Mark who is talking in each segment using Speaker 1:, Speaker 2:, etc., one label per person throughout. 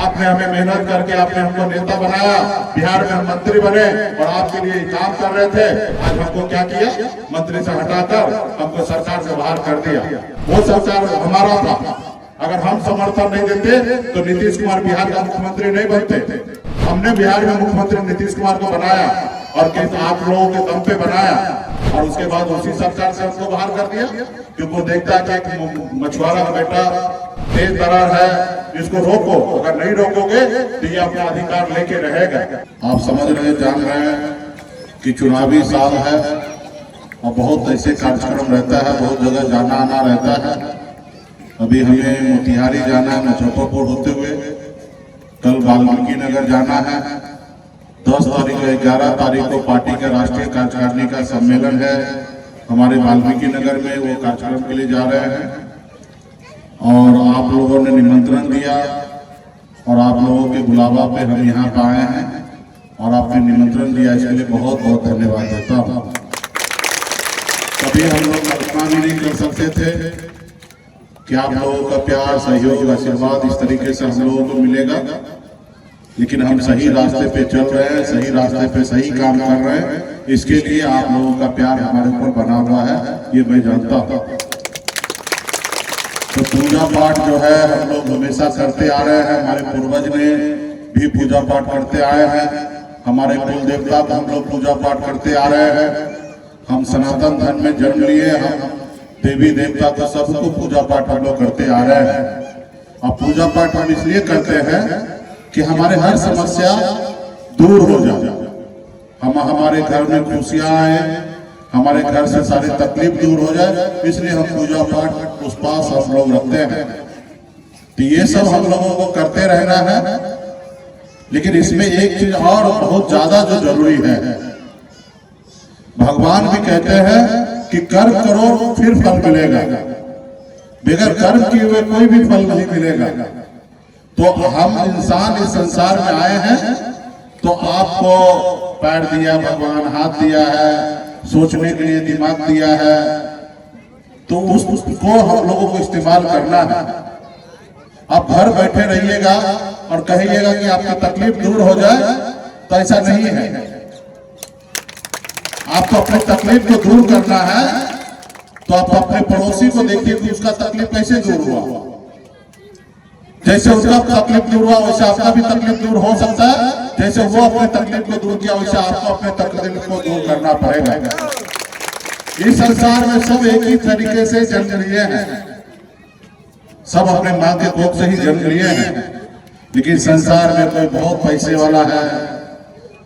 Speaker 1: आपने हमें मेहनत करके आपने हमको नेता बनाया, बिहार में हम मंत्री बने और आपके लिए काम कर रहे थे। आज हमको क्या किया, मंत्री से हटाकर हमको सरकार से बाहर कर दिया। वो सरकार हमारा था, अगर हम समर्थन नहीं देते तो नीतीश कुमार बिहार का मुख्यमंत्री नहीं बनते। हमने बिहार में मुख्यमंत्री नीतीश कुमार को बनाया और आप लोगों के दम पे बनाया और उसके बाद उसी सरकार से हमको बाहर कर दिया, क्योंकि वो देखता है कि एक मछुआरा का बेटा तेज तरार है, इसको रोको, अगर नहीं रोकोगे तो ये अपना अधिकार लेके रहेगा। आप समझ रहे, जान रहे हैं कि चुनावी साल है और बहुत ऐसे कार्यक्रम रहता है, बहुत जगह जाना आना रहता है। अभी हमें मोतिहारी जाना है, मुजफ्फरपुर होते हुए, कल वाल्मीकि नगर जाना है, 10 तारीख को 11 तारीख को पार्टी का राष्ट्रीय कार्यकारिणी का सम्मेलन है हमारे वाल्मीकि नगर में, वो कार्यक्रम के लिए जा रहे हैं और आप लोगों ने निमंत्रण दिया और आप लोगों के बुलावा पे हम यहाँ पे आए हैं और आपने निमंत्रण दिया, इसके लिए बहुत बहुत धन्यवाद देता हूँ। कभी हम लोग कल्पना भी नहीं कर सकते थे कि आप लोगों का प्यार, सहयोग, आशीर्वाद इस तरीके से हम लोगों को मिलेगा, लेकिन हम सही रास्ते पे चल रहे हैं, सही रास्ते पे सही काम कर रहे हैं। इसके लिए आप लोगों का प्यार हमारे ऊपर बना हुआ है, ये मैं जानता हूँ। तो पूजा पाठ जो है हम लोग हमेशा करते आ रहे हैं, हमारे पूर्वज ने भी पूजा पाठ करते आए हैं, हमारे कुल देवता को हम लोग पूजा पाठ करते आ रहे हैं। हम सनातन धर्म में जन्म लिए, हम देवी देवता को सबको पूजा पाठ हम लोग करते आ रहे हैं। अब पूजा पाठ हम इसलिए करते हैं कि हमारे हर समस्या दूर हो जाए, हमारे घर में खुशियां आए, हमारे घर से सारी तकलीफ दूर हो जाए, इसलिए हम पूजा पाठ उस पास हम लोग रखते हैं। तो ये सब हम लोगों को करते रहना है, लेकिन इसमें एक चीज और बहुत ज्यादा जो जरूरी है, भगवान भी कहते हैं कि कर्म करो फिर फल मिलेगा, बगैर कर्म किए हुए कोई भी फल नहीं मिलेगा। तो हम इंसान इस संसार में आए हैं, तो आपको पैर दिया भगवान, हाथ दिया है, सोचने के लिए दिमाग दिया है, तो उसको हम लोगों को इस्तेमाल करना है। आप घर बैठे रहिएगा और कहिएगा कि आपकी तकलीफ दूर हो जाए, तो ऐसा नहीं है। आपको अपनी तकलीफ को दूर करना है, तो आप अपने पड़ोसी को देखिए कि उसका तकलीफ कैसे दूर हुआ। जैसे उसका तकलीफ दूर हुआ वैसे आपका भी तकलीफ दूर हो सकता है, जैसे वो अपने तकलीफ को दूर किया वैसे आपको अपने तकलीफ को दूर करना पड़ेगा। इस संसार में सब एक ही तरीके से जन्म लिए हैं, सब अपने माँ के कोख से ही जन्म लिए हैं, लेकिन संसार में कोई बहुत पैसे वाला है,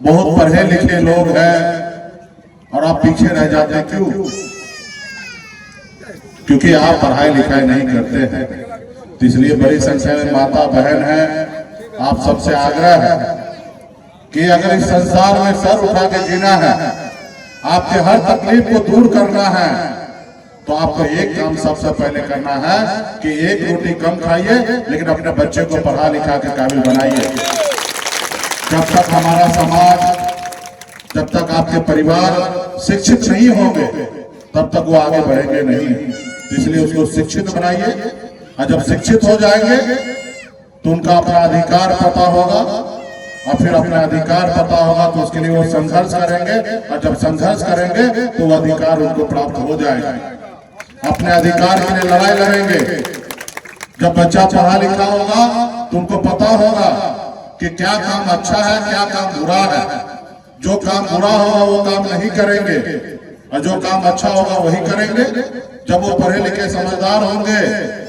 Speaker 1: बहुत पढ़े लिखे लोग हैं और आप पीछे रह जाते हैं। क्यों? क्योंकि आप पढ़ाई लिखाई नहीं करते हैं। तो इसलिए बड़ी संख्या में माता बहन है, आप सबसे आग्रह है कि अगर इस संसार में सर उठा के जीना है, आपके हर तकलीफ को दूर करना है, तो आपको एक काम सबसे पहले करना है कि एक रोटी कम खाइए, लेकिन अपने बच्चे को पढ़ा लिखा के काबिल बनाइए। जब तक हमारा समाज, जब तक आपके परिवार शिक्षित नहीं होंगे, तब तक वो आगे बढ़ेंगे नहीं। इसलिए उसको शिक्षित बनाइए, और जब शिक्षित हो जाएंगे तो उनका अपना अधिकार पता होगा, और फिर अपना अधिकार पता होगा तो उसके लिए वो संघर्ष करेंगे, और जब संघर्ष करेंगे तो वो अधिकार उनको प्राप्त हो जाएगा। अपने अधिकार के लिए लड़ाई लड़ेंगे। जब बच्चा पढ़ा लिखा होगा तो उनको पता होगा कि क्या काम अच्छा है, क्या काम बुरा है। जो काम बुरा होगा वो काम नहीं करेंगे, और जो काम अच्छा होगा वही करेंगे। जब वो पढ़े लिखे समझदार होंगे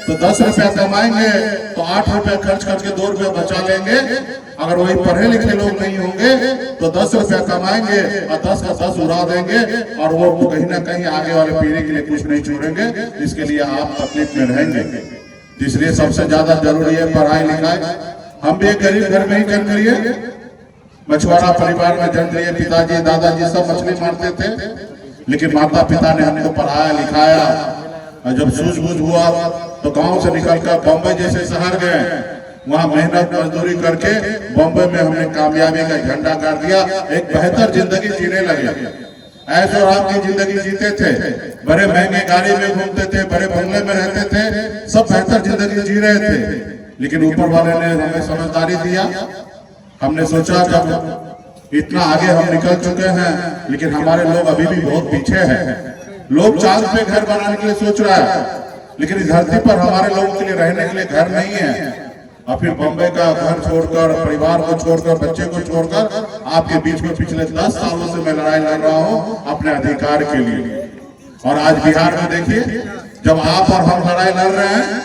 Speaker 1: तो 10 रुपया कमाएंगे तो 8 रुपया खर्च करके 2 रुपया बचा लेंगे। अगर वही पढ़े लिखे लोग नहीं होंगे तो 10 रुपया कमाएंगे और 10 का 10 उड़ा देंगे, और वो कहीं ना कहीं आगे वाले पीढ़ी के लिए कुछ नहीं छोड़ेंगे। इसके लिए आप तकलीफ में रहेंगे। इसलिए सबसे ज्यादा जरूरी है पढ़ाई लिखाई। हम भी एक गरीब घर में ही जन्म लिए, मछुआरा परिवार में जन्म लिए। पिताजी दादाजी सब मछली मारते थे, लेकिन माता पिता ने हमको पढ़ाया लिखाया, और जब सूझबूझ हुआ तो गांव से निकलकर बॉम्बे जैसे शहर गए। वहां मेहनत मजदूरी करके बॉम्बे में हमने कामयाबी का झंडा गाड़ दिया, एक बेहतर जिंदगी जीने लगे। ऐशो आराम की जिंदगी जीते थे, बड़े महंगे गाड़ी में घूमते थे, बड़े बंगले में रहते थे, सब बेहतर जिंदगी जी रहे थे। लेकिन ऊपर वाले ने हमें समझदारी दिया। हमने सोचा जब इतना आगे हम निकल चुके हैं, लेकिन हमारे लोग अभी भी बहुत पीछे हैं। लोग चांद पे घर बनाने के लिए सोच रहा है, लेकिन इस धरती पर हमारे लोगों के लिए रहने के लिए घर नहीं है। और फिर बम्बई का घर छोड़कर, परिवार को छोड़कर, बच्चे को छोड़कर आपके बीच में पिछले 10 सालों से मैं लड़ाई लड़ रहा हूँ अपने अधिकार के लिए। और आज बिहार में देखिए, जब आप और हम लड़ाई लड़ रहे हैं,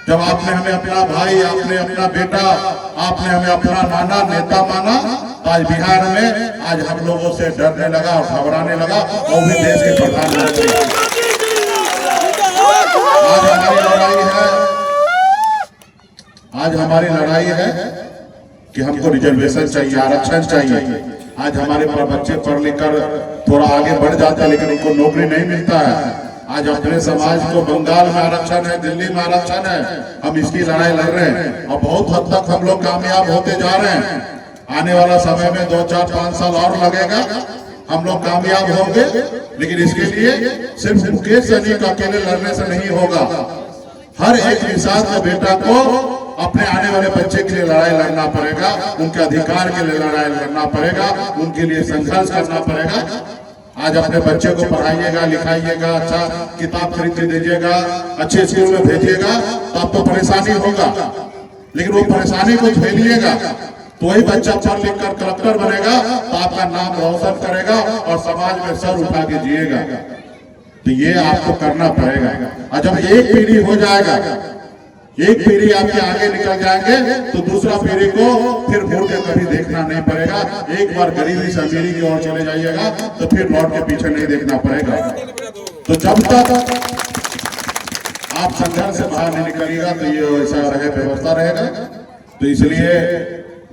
Speaker 1: जब आपने हमें अपना भाई, आपने अपना बेटा, आपने हमें अपना नाना नेता माना, तो आज बिहार में आज हम लोगों से डरने लगा और घबराने लगा, और भी देश के प्रधानमंत्री। आज हमारी लड़ाई है कि हमको रिजर्वेशन चाहिए, आरक्षण चाहिए। आज हमारे बच्चे पढ़ लिख कर थोड़ा आगे बढ़ जाते हैं, लेकिन उनको नौकरी नहीं मिलता है। आज अपने समाज को बंगाल में आरक्षण है, दिल्ली में आरक्षण है, हम इसकी लड़ाई लड़ रहे हैं और बहुत हद तक हम लोग कामयाब होते जा रहे हैं। आने वाला समय में 2, 4, 5 साल और लगेगा, हम लोग कामयाब होंगे। लेकिन इसके लिए सिर्फ मुकेश सहनी को अकेले लड़ने से नहीं होगा। हर एक किसान के बेटा को अपने आने वाले बच्चे के लिए लड़ाई लड़ना पड़ेगा, उनके अधिकार के लिए लड़ाई लड़ना पड़ेगा, उनके लिए संघर्ष करना पड़ेगा। आज अपने बच्चे को पढ़ाइएगा, लिखाइएगा, अच्छा किताब खरीद के दीजिएगा, अच्छे स्कूल में भेजिएगा, तो आपको परेशानी होगा। लेकिन वो परेशानी को झेलिएगा तो वही बच्चा पढ़ लिख कर कलेक्टर बनेगा, तो आपका नाम रोशन करेगा और समाज में सर उठा के जिएगा। तो ये आपको करना पड़ेगा। और जब एक पीढ़ी हो जाएगा, एक पीढ़ी आपके आगे निकल जाएंगे, तो दूसरा पीढ़ी को फिर मुड़ के कभी देखना नहीं पड़ेगा। एक बार गरीबी से अमीरी की ओर चले जाइएगा तो फिर लौट के पीछे नहीं देखना पड़ेगा। तो जब तक आप संघर्ष से बाहर नहीं निकलिएगा तो ये ऐसा रहे, व्यवस्था रहेगा। तो इसलिए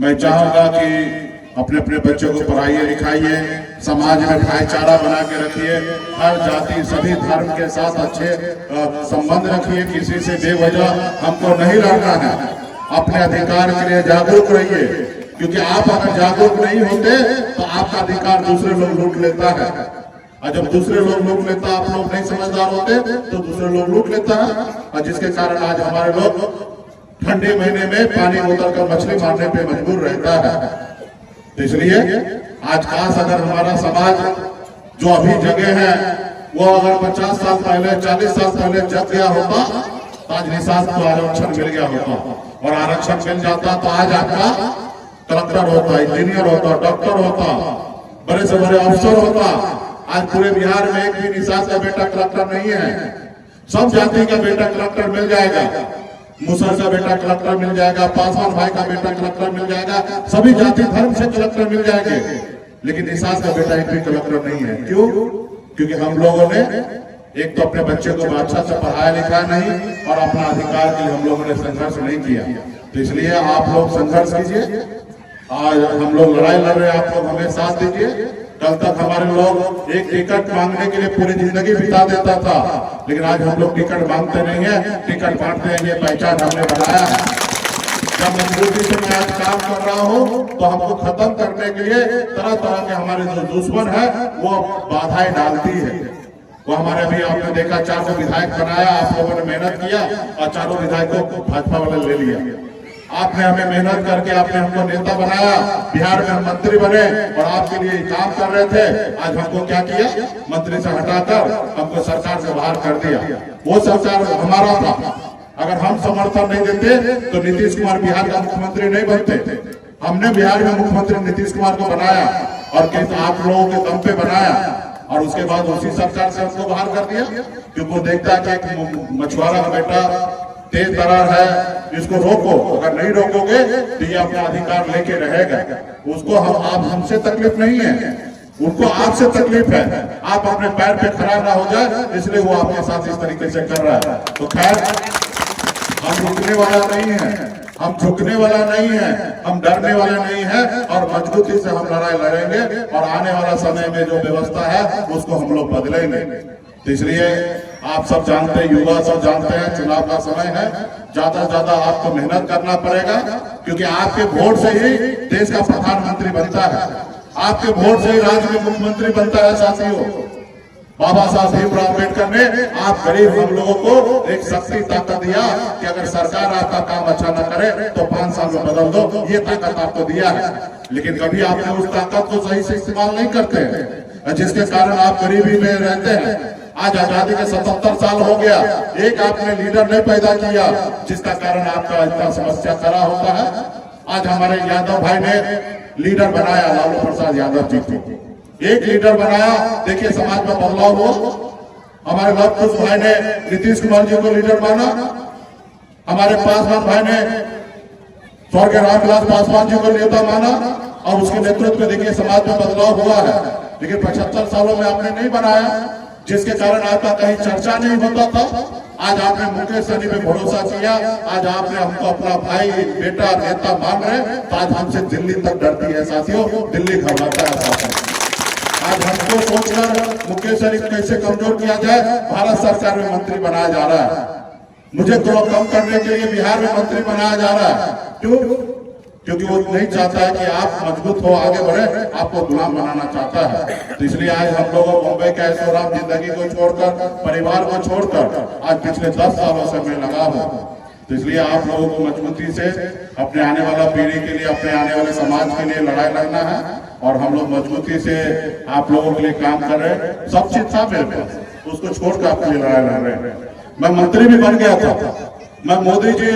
Speaker 1: मैं चाहूंगा कि अपने अपने बच्चों को पढ़ाइए, लिखाइए, समाज में भाईचारा बना के रखिए, हर जाति सभी धर्म के साथ अच्छे संबंध रखिए। किसी से बेवजह हमको नहीं लड़ना है। अपने अधिकार के लिए जागरूक रहिए, क्योंकि आप अगर जागरूक नहीं होते तो आपका अधिकार दूसरे लोग लूट लेता है। और जब दूसरे लोग लूट लेता, आप लोग नहीं समझदार होते तो दूसरे लोग लूट लेता है। और जिसके कारण आज हमारे लोग ठंडे महीने में पानी उतर कर मछली मारने पे मजबूर रहता है। तो इसलिए आज खास अगर हमारा समाज जो अभी जगह है, वो अगर 50 साल पहले, 40 साल पहले जग गया होता तो आज निषाद को आरक्षण मिल गया होता। और आरक्षण मिल जाता तो आज आपका कलेक्टर होता, इंजीनियर होता, डॉक्टर होता, बड़े से बड़े अफसर होता। आज पूरे बिहार में एक भी निषाद का बेटा कलेक्टर नहीं है। सब जाति का बेटा कलेक्टर मिल जाएगा। मुसर का बेटा कलेक्टर मिल जाएगा, पासवान भाई का बेटा कलेक्टर मिल जाएगा, सभी जाति धर्म से कलेक्टर मिल जाएंगे। लेकिन निषाद का बेटा एक भी कलेक्टर नहीं है। क्यों? क्योंकि हम लोगों ने एक तो अपने बच्चे को अच्छा से पढ़ाया लिखाया नहीं, और अपना अधिकार के लिए हम लोगों ने संघर्ष नहीं किया। तो इसलिए आप लोग संघर्ष कीजिए। आज हम लोग लड़ाई लड़ रहे हैं, आप लोग हमें साथ दीजिए। कल तक हमारे लोग एक टिकट मांगने के लिए पूरी जिंदगी बिता देता था, लेकिन आज हम लोग टिकट मांगते नहीं है, टिकट बांटते हैं। ये पहचान हमने बनाया है। जब मजबूती से मैं आज काम कर रहा हूँ तो हमको खत्म करने के लिए तरह तरह के हमारे जो दुश्मन है वो बाधाएं डालती है। वो हमारे भी आपने देखा 4 विधायक बनाया, आप लोगों ने मेहनत किया और 4 विधायकों को भाजपा वाले ले लिया। आपने हमें मेहनत करके आपने हमको नेता बनाया, बिहार में हम मंत्री बने और आपके लिए काम कर रहे थे। आज हमको क्या किया? मंत्री से हटाकर हमको सरकार से बाहर कर दिया। वो सरकार हमारा था। अगर हम समर्थन नहीं देते तो नीतीश कुमार बिहार का मुख्यमंत्री नहीं बनते। हमने बिहार में मुख्यमंत्री नीतीश कुमार को बनाया और आप लोगों के दम पे बनाया, और उसके बाद उसी सरकार से हमको बाहर कर दिया। क्योंकि वो देखता है कि एक मछुआरा का बेटा तेज तरार है, इसको रोको। अगर नहीं रोकोगे तो ये अपना अधिकार लेके रहेगा। उसको आप हमसे तकलीफ नहीं है, उनको आपसे तकलीफ है। आप अपने पैर पे खड़ा ना हो जाए, इसलिए वो आपके साथ इस तरीके से कर रहा है। तो खैर, हम रुकने वाला नहीं है, हम झुकने वाला नहीं है, हम डरने वाला नहीं है, और मजबूती से हम लड़ाई लड़ेंगे। और आने वाला समय में जो व्यवस्था है उसको हम लोग बदलेंगे। तो इसलिए आप सब जानते हैं, युवा सब जानते हैं, चुनाव का समय है। ज्यादा से ज्यादा आपको मेहनत करना पड़ेगा, क्योंकि आपके वोट से ही देश का प्रधानमंत्री बनता है, आपके वोट से ही राज्य में मुख्यमंत्री बनता है। साथियों, बाबा साहब भीमराव अम्बेडकर ने आप गरीब हम लोगों को एक शक्ति ताकत दिया कि अगर सरकार आपका काम अच्छा न करे तो 5 साल में बदल दो, ये ताकत आपको दिया है। लेकिन कभी आपने उस ताकत को सही से इस्तेमाल नहीं करते हैं, जिसके कारण आप गरीबी में रहते हैं। आज आजादी के 77 साल हो गया, एक आपने लीडर नहीं पैदा किया जिसका कारण आपका इतना समस्या खड़ा होता है। आज हमारे यादव भाई ने लीडर बनाया, लालू प्रसाद यादव जी को एक लीडर बनाया, देखिए समाज में बदलाव हुआ। हमारे लव कुश भाई ने नीतीश कुमार जी को लीडर माना, हमारे पासवान भाई ने स्वर्गीय रामविलास पासवान जी को नेता माना और उसके नेतृत्व में देखिए समाज में बदलाव हुआ है। लेकिन 75 सालों में आपने नहीं बनाया, जिसके कारण आपका कहीं चर्चा नहीं होता था। आज आपने मुकेश सहनी पे भरोसा किया, आज आपने हमको अपना भाई बेटा नेता मान रहे, तो आज हमसे दिल्ली तक डरती है साथियों, दिल्ली घबराता है साथियों। आज हमको सोचकर मुकेश सहनी कैसे कमजोर किया जाए, भारत सरकार में मंत्री बनाया जा रहा है। मुझे थोड़ा कम करने के लिए बिहार में मंत्री बनाया जा रहा है। क्यों? क्योंकि वो नहीं चाहता है कि आप मजबूत हो, आगे बढ़े, आपको गुलाम बनाना चाहता है। तो इसलिए आज हम लोगों मुंबई के ऐशोआराम जिंदगी को छोड़कर, परिवार को छोड़कर आज पिछले 10 सालों से मैं लगा हूँ। तो इसलिए आप लोगों को मजबूती से अपने आने वाला पीढ़ी के लिए, अपने आने वाले समाज के लिए लड़ाई लड़ना है और हम लोग मजबूती से आप लोगों के लिए काम कर रहे हैं। सब चीज था मेरे पास, उसको छोड़कर आपके लिए लड़ाई लड़ रहे हैं। मैं मंत्री भी बन गया था, मैं मोदी जी,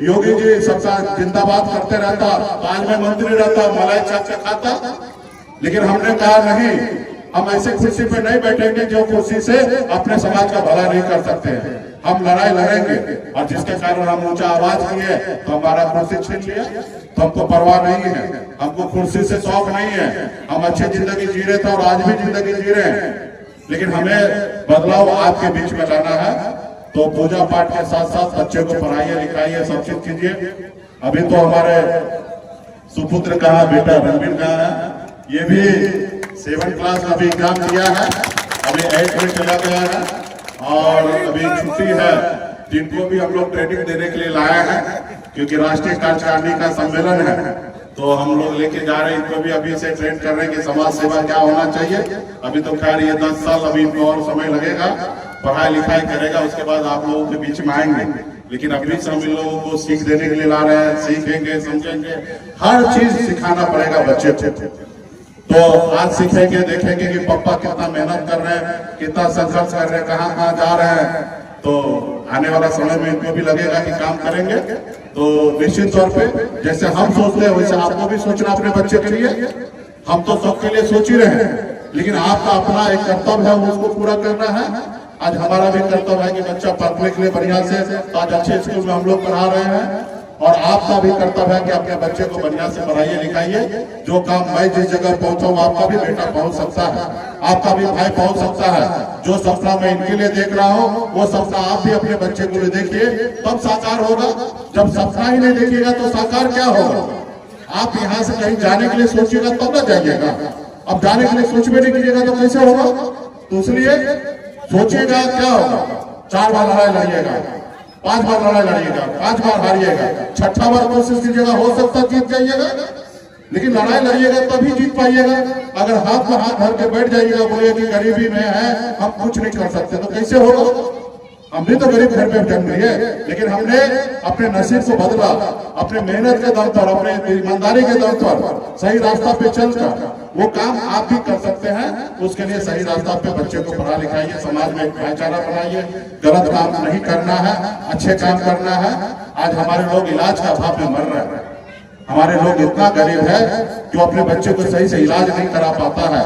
Speaker 1: योगी जी सबका जिंदाबाद करते रहता, आज मैं मंत्री रहता, मलाई चाट के खाता। लेकिन हमने कहा नहीं, हम ऐसे कुर्सी पे नहीं बैठेंगे जो कुर्सी से अपने समाज का भला नहीं कर सकते हैं। हम लड़ाई लड़ेंगे और जिसके कारण हम ऊंचा आवाज किए तो हमारा कुर्सी छीन लिया, तो हमको परवाह नहीं है, हमको कुर्सी से शौक नहीं है। हम अच्छी जिंदगी जी रहे थे और आज भी जिंदगी जी रहे हैं। लेकिन हमें बदलाव आपके बीच में लाना है। तो पूजा पाठ के साथ साथ बच्चे को पढ़ाइए, लिखाइए, सब चीज कीजिए। अभी तो हमारे सुपुत्र कहाँ, बेटा रणबीर कहाँ है, ये भी 7th क्लास अभी एग्जाम दिया है, अभी 8 में चला गया है और अभी छुट्टी है। जिनको भी हम लोग ट्रेनिंग देने के लिए लाए हैं, क्योंकि राष्ट्रीय कार्यकारिणी का सम्मेलन है, तो हम लोग लेके जा रहे हैं। इनको भी अभी से ट्रेन कर रहे हैं कि समाज सेवा क्या होना चाहिए। अभी तो खैर ये 10 साल अभी इनको और समय लगेगा, पढ़ाई लिखाई करेगा, उसके बाद आप लोगों के बीच में आएंगे। लेकिन अभी से हम इन लोगों को सीख देने के लिए ला रहे हैं, सीखेंगे, समझेंगे, हर चीज सिखाना पड़ेगा बच्चे को। तो आज सीखेंगे, देखेंगे कि पापा कितना मेहनत कर रहे हैं, कितना संघर्ष कर रहे हैं, कहाँ कहाँ जा रहे हैं। तो आने वाला समय में इनको भी लगेगा कि काम करेंगे। तो निश्चित तौर पे जैसे हम सोचते हैं वैसे आपको भी सोचना अपने बच्चे के लिए। हम तो सबके लिए सोच ही रहे हैं, लेकिन आपका अपना एक कर्तव्य है, उसको पूरा करना है। आज हमारा भी कर्तव्य है कि बच्चा पढ़ने के लिए बढ़िया से, तो आज अच्छे स्कूल में हम लोग पढ़ा रहे हैं और आपका भी कर्तव्य है कि अपने बच्चे को बढ़िया से पढ़ाइए, लिखाइए। जो काम मैं जिस जगह पहुंचा हूँ, आपका भी बेटा पहुंच सकता है, आपका भी भाई पहुंच सकता है। जो सपना मैं इनके लिए देख रहा हूँ, वो सपना आप भी अपने बच्चे के लिए देखिए, तब साकार होगा। जब सपना ही नहीं देखिएगा तो साकार क्या होगा? आप यहाँ से कहीं जाने के लिए सोचिएगा तब न जाइएगा। अब जाने के लिए सोच भी नहीं कीजिएगा तो कैसे होगा? तो इसलिए सोचिएगा क्या होगा। 4 बार लड़ाई लड़िएगा, 5 बार लड़ाई लड़िएगा, 5 बार हारिएगा, 6ठा बार कोशिश कीजिएगा, हो सकता जीत जाइएगा। लेकिन लड़ाई लड़िएगा तभी जीत पाइएगा। अगर हाथ में हाथ धर के बैठ जाइएगा, बोलिए कि गरीबी में है, हम कुछ नहीं कर सकते, तो कैसे होगा? हम भी तो गरीब घर में जन्म लिए, लेकिन हमने अपने नसीब को बदला, अपने मेहनत के दम पर, अपने ईमानदारी के दम पर सही रास्ता पे चलकर वो काम आप भी कर सकते हैं। उसके लिए सही रास्ता पे बच्चे को पढ़ा लिखाइए, समाज में एक भाईचारा बनाइए, गलत काम नहीं करना है, अच्छे काम करना है। आज हमारे लोग इलाज का अभाव में मर रहे हैं, हमारे लोग इतना गरीब है कि वो अपने बच्चे को सही से इलाज नहीं करा पाता है।